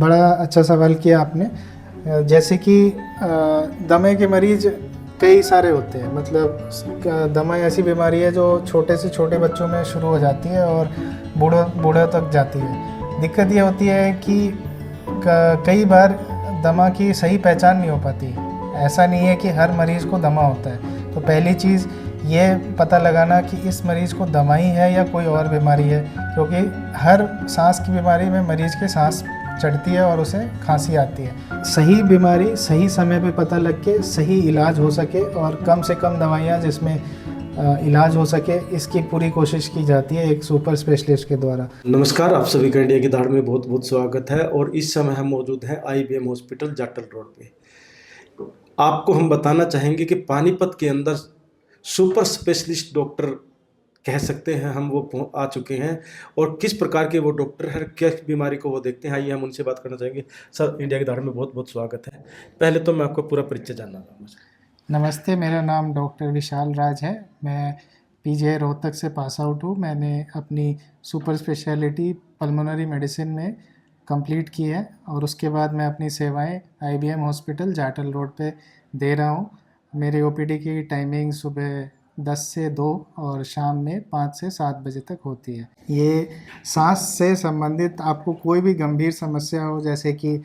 बड़ा अच्छा सवाल किया आपने। जैसे कि दमे के मरीज कई सारे होते हैं। मतलब दमा ऐसी बीमारी है जो छोटे से छोटे बच्चों में शुरू हो जाती है और बूढ़ों तक जाती है। दिक्कत ये होती है कि कई बार दमा की सही पहचान नहीं हो पाती। ऐसा नहीं है कि हर मरीज़ को दमा होता है। तो पहली चीज़ ये पता लगाना कि इस मरीज़ को दमा ही है या कोई और बीमारी है, क्योंकि हर सांस की बीमारी में मरीज़ के सांस चढ़ती है और उसे खांसी आती है। सही बीमारी सही समय पे पता लग के सही इलाज हो सके और कम से कम दवाइयाँ जिसमें इलाज हो सके, इसकी पूरी कोशिश की जाती है एक सुपर स्पेशलिस्ट के द्वारा। नमस्कार, आप सभी का इंडिया की धाड़ में बहुत बहुत स्वागत है। और इस समय हम मौजूद हैं IBM हॉस्पिटल जाटल रोड पे। आपको हम बताना चाहेंगे कि पानीपत के अंदर सुपर स्पेशलिस्ट डॉक्टर कह सकते हैं हम, वो आ चुके हैं। और किस प्रकार के वो डॉक्टर हैं, किस बीमारी को वो देखते हैं, आइए हम उनसे बात करना चाहेंगे। सर, इंडिया की धाड़ में बहुत बहुत स्वागत है। पहले तो मैं आपका पूरा परिचय जानना चाहूँगा। नमस्ते, मेरा नाम डॉक्टर विशाल राज है। मैं PGI रोहतक से पास आउट हूँ। मैंने अपनी सुपर स्पेशलिटी पल्मोनरी मेडिसिन में कंप्लीट की है और उसके बाद मैं अपनी सेवाएं IBM हॉस्पिटल जाटल रोड पे दे रहा हूँ। मेरे OPD की टाइमिंग सुबह 10 से 2 और शाम में 5 से 7 बजे तक होती है। ये सांस से संबंधित आपको कोई भी गंभीर समस्या हो, जैसे कि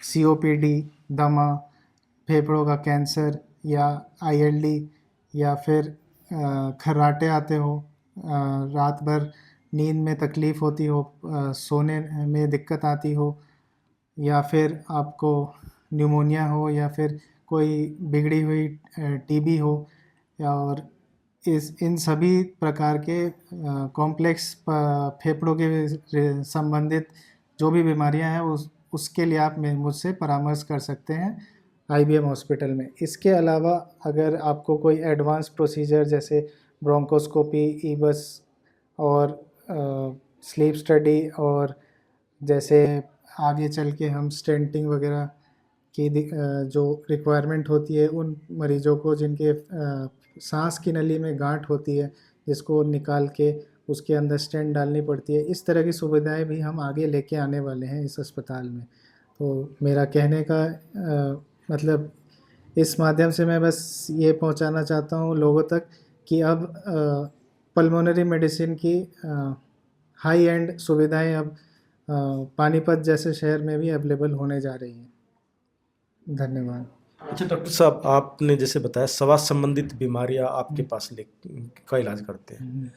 COPD, दमा, फेफड़ों का कैंसर या ILD, या फिर खर्राटे आते हो, रात भर नींद में तकलीफ़ होती हो, सोने में दिक्कत आती हो, या फिर आपको न्यूमोनिया हो, या फिर कोई बिगड़ी हुई TB हो, या और इन सभी प्रकार के कॉम्प्लेक्स फेफड़ों के संबंधित जो भी बीमारियां हैं उसके लिए आप मुझसे परामर्श कर सकते हैं IBM हॉस्पिटल में। इसके अलावा अगर आपको कोई एडवांस प्रोसीजर जैसे ब्रोंकोस्कोपी, ईबस और स्लीप स्टडी, और जैसे आगे चल के हम स्टेंटिंग वगैरह की जो रिक्वायरमेंट होती है उन मरीजों को जिनके सांस की नली में गांठ होती है, जिसको निकाल के उसके अंदर स्टेंट डालनी पड़ती है, इस तरह की सुविधाएं भी हम आगे लेके आने वाले हैं इस अस्पताल में। तो मेरा कहने का मतलब इस माध्यम से मैं बस ये पहुंचाना चाहता हूं लोगों तक कि अब पल्मोनरी मेडिसिन की हाई एंड सुविधाएं अब पानीपत जैसे शहर में भी अवेलेबल होने जा रही हैं। धन्यवाद। अच्छा डॉक्टर साहब, आपने जैसे बताया स्वास्थ्य संबंधित बीमारियां आपके पास का इलाज करते हैं।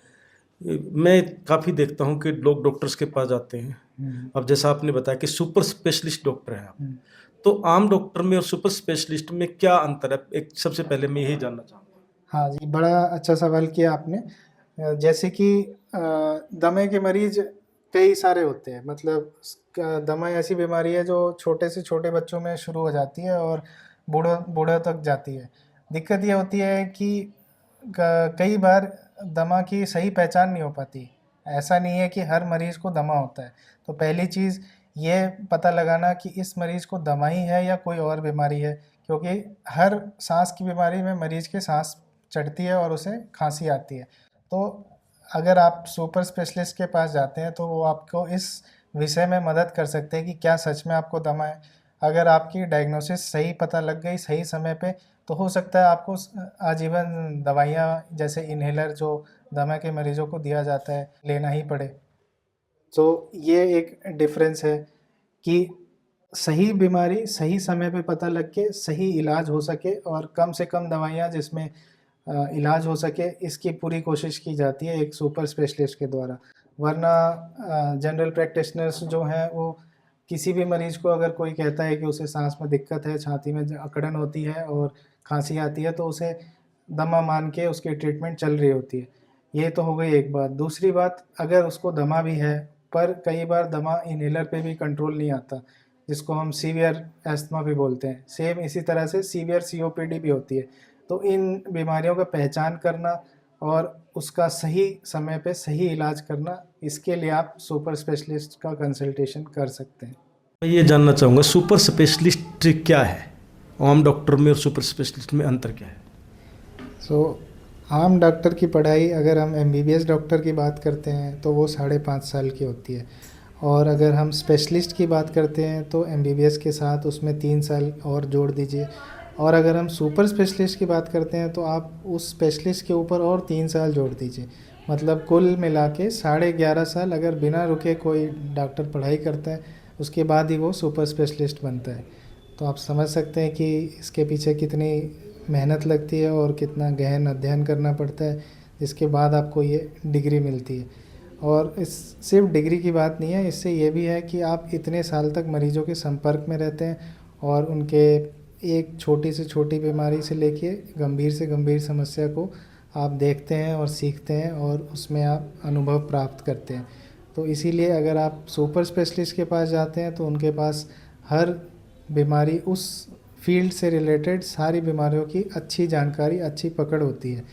मैं काफ़ी देखता हूं कि लोग डॉक्टर्स के पास जाते हैं। अब जैसा आपने बताया कि सुपर स्पेशलिस्ट डॉक्टर हैं आप, तो आम डॉक्टर में और सुपर स्पेशलिस्ट में क्या अंतर है? एक सबसे पहले मैं यही जानना चाहूँगा। हाँ जी, बड़ा अच्छा सवाल किया आपने। जैसे कि दमे के मरीज कई सारे होते हैं। मतलब दमा ऐसी बीमारी है जो छोटे से छोटे बच्चों में शुरू हो जाती है और बूढ़ों तक जाती है। दिक्कत ये होती है कि कई बार दमा की सही पहचान नहीं हो पाती। ऐसा नहीं है कि हर मरीज़ को दमा होता है। तो पहली चीज़ ये पता लगाना कि इस मरीज़ को दमा ही है या कोई और बीमारी है, क्योंकि हर सांस की बीमारी में मरीज़ के सांस चढ़ती है और उसे खांसी आती है। तो अगर आप सुपर स्पेशलिस्ट के पास जाते हैं तो वो आपको इस विषय में मदद कर सकते हैं कि क्या सच में आपको दमा है। अगर आपकी डायग्नोसिस सही पता लग गई सही समय पे, तो हो सकता है आपको आजीवन दवाइयाँ जैसे इन्हेलर जो दमा के मरीजों को दिया जाता है लेना ही पड़े। तो ये एक डिफरेंस है कि सही बीमारी सही समय पे पता लग के सही इलाज हो सके और कम से कम दवाइयाँ जिसमें इलाज हो सके, इसकी पूरी कोशिश की जाती है एक सुपर स्पेशलिस्ट के द्वारा। वरना जनरल प्रैक्टिशनर्स जो हैं वो किसी भी मरीज़ को अगर कोई कहता है कि उसे सांस में दिक्कत है, छाती में अकड़न होती है और खांसी आती है, तो उसे दमा मान के उसकी ट्रीटमेंट चल रही होती है। ये तो हो गई एक बात। दूसरी बात, अगर उसको दमा भी है पर कई बार दमा इन्हेलर पे भी कंट्रोल नहीं आता, जिसको हम सीवियर एस्थमा भी बोलते हैं। सेम इसी तरह से सीवियर COPD भी होती है। तो इन बीमारियों का पहचान करना और उसका सही समय पे सही इलाज करना, इसके लिए आप सुपर स्पेशलिस्ट का कंसल्टेशन कर सकते हैं। मैं ये जानना चाहूँगा, सुपर स्पेशलिस्ट क्या है? आम डॉक्टर में और सुपर स्पेशलिस्ट में अंतर क्या है? आम डॉक्टर की पढ़ाई अगर हम MBBS डॉक्टर की बात करते हैं तो वो 5.5 साल की होती है, और अगर हम स्पेशलिस्ट की बात करते हैं तो एमबीबीएस के साथ उसमें 3 साल और जोड़ दीजिए। और अगर हम सुपर स्पेशलिस्ट की बात करते हैं तो आप उस स्पेशलिस्ट के ऊपर और 3 साल जोड़ दीजिए। मतलब कुल मिला के 11.5 साल अगर बिना रुके कोई डॉक्टर पढ़ाई करता है, उसके बाद ही वो सुपर स्पेशलिस्ट बनता है। तो आप समझ सकते हैं कि इसके पीछे कितनी मेहनत लगती है और कितना गहन अध्ययन करना पड़ता है, जिसके बाद आपको ये डिग्री मिलती है। और इस सिर्फ डिग्री की बात नहीं है, इससे ये भी है कि आप इतने साल तक मरीजों के संपर्क में रहते हैं और उनके एक छोटी से छोटी बीमारी से लेके गंभीर से गंभीर समस्या को आप देखते हैं और सीखते हैं और उसमें आप अनुभव प्राप्त करते हैं। तो इसीलिए अगर आप सुपर स्पेशलिस्ट के पास जाते हैं तो उनके पास हर बीमारी, उस फील्ड से रिलेटेड सारी बीमारियों की अच्छी जानकारी, अच्छी पकड़ होती है।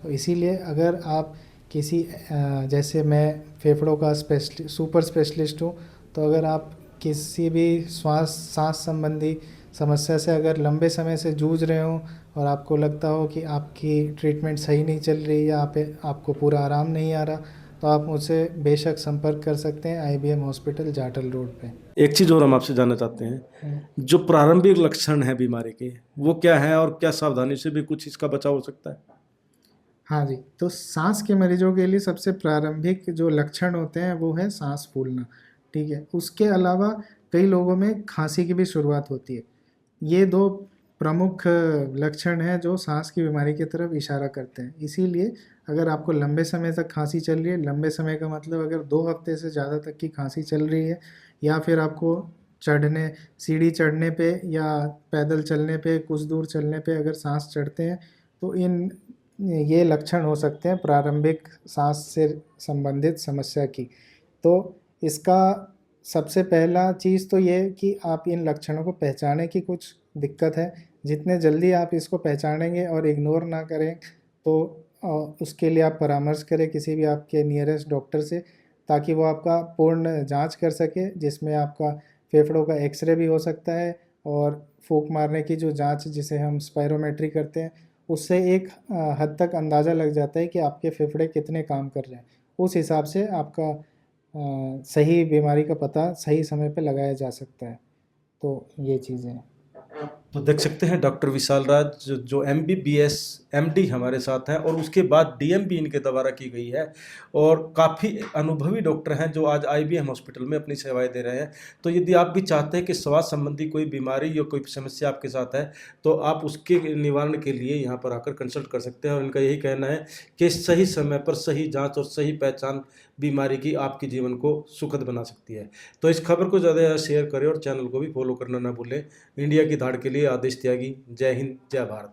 तो इसीलिए अगर आप किसी जैसे मैं फेफड़ों का सुपर स्पेशलिस्ट हूँ, तो अगर आप किसी भी सांस संबंधी समस्या से अगर लंबे समय से जूझ रहे हो और आपको लगता हो कि आपकी ट्रीटमेंट सही नहीं चल रही या आपको पूरा आराम नहीं आ रहा, तो आप मुझसे बेशक संपर्क कर सकते हैं आईबीएम हॉस्पिटल जाटल रोड पे। एक चीज़ और हम आपसे जानना चाहते हैं, जो प्रारंभिक लक्षण है बीमारी के वो क्या है और क्या सावधानी से भी कुछ इसका बचाव हो सकता है? हाँ जी, तो सांस के मरीजों के लिए सबसे प्रारंभिक जो लक्षण होते हैं वो है सांस फूलना। ठीक है, उसके अलावा कई लोगों में खांसी की भी शुरुआत होती है। ये दो प्रमुख लक्षण हैं जो सांस की बीमारी की तरफ इशारा करते हैं। इसीलिए अगर आपको लंबे समय तक खांसी चल रही है, लंबे समय का मतलब अगर 2 हफ्ते से ज़्यादा तक की खांसी चल रही है, या फिर आपको सीढ़ी चढ़ने पे या पैदल चलने पे, कुछ दूर चलने पे अगर सांस चढ़ते हैं, तो ये लक्षण हो सकते हैं प्रारंभिक सांस से संबंधित समस्या की। तो इसका सबसे पहला चीज़ तो ये कि आप इन लक्षणों को पहचानें कि कुछ दिक्कत है। जितने जल्दी आप इसको पहचानेंगे और इग्नोर ना करें, तो उसके लिए आप परामर्श करें किसी भी आपके नियरेस्ट डॉक्टर से, ताकि वो आपका पूर्ण जांच कर सके, जिसमें आपका फेफड़ों का एक्सरे भी हो सकता है और फूंक मारने की जो जांच जिसे हम स्पायरोमेट्री करते हैं, उससे एक हद तक अंदाज़ा लग जाता है कि आपके फेफड़े कितने काम कर रहे हैं। उस हिसाब से आपका सही बीमारी का पता सही समय पे लगाया जा सकता है। तो ये चीज़ें हैं। तो देख सकते हैं डॉक्टर विशाल राज जो एमबीबीएस एमडी हमारे साथ हैं और उसके बाद डीएमबी इनके द्वारा की गई है और काफ़ी अनुभवी डॉक्टर हैं जो आज आईबीएम हॉस्पिटल में अपनी सेवाएं दे रहे हैं। तो यदि आप भी चाहते हैं कि स्वास्थ्य संबंधी कोई बीमारी या कोई समस्या आपके साथ है, तो आप उसके निवारण के लिए यहाँ पर आकर कंसल्ट कर सकते हैं। और इनका यही कहना है कि सही समय पर सही जाँच और सही पहचान बीमारी की आपके जीवन को सुखद बना सकती है। तो इस खबर को ज़्यादा शेयर करें और चैनल को भी फॉलो करना ना भूलें। इंडिया की धाड़ के लिए आदेश त्यागी। जय हिंद, जय भारत।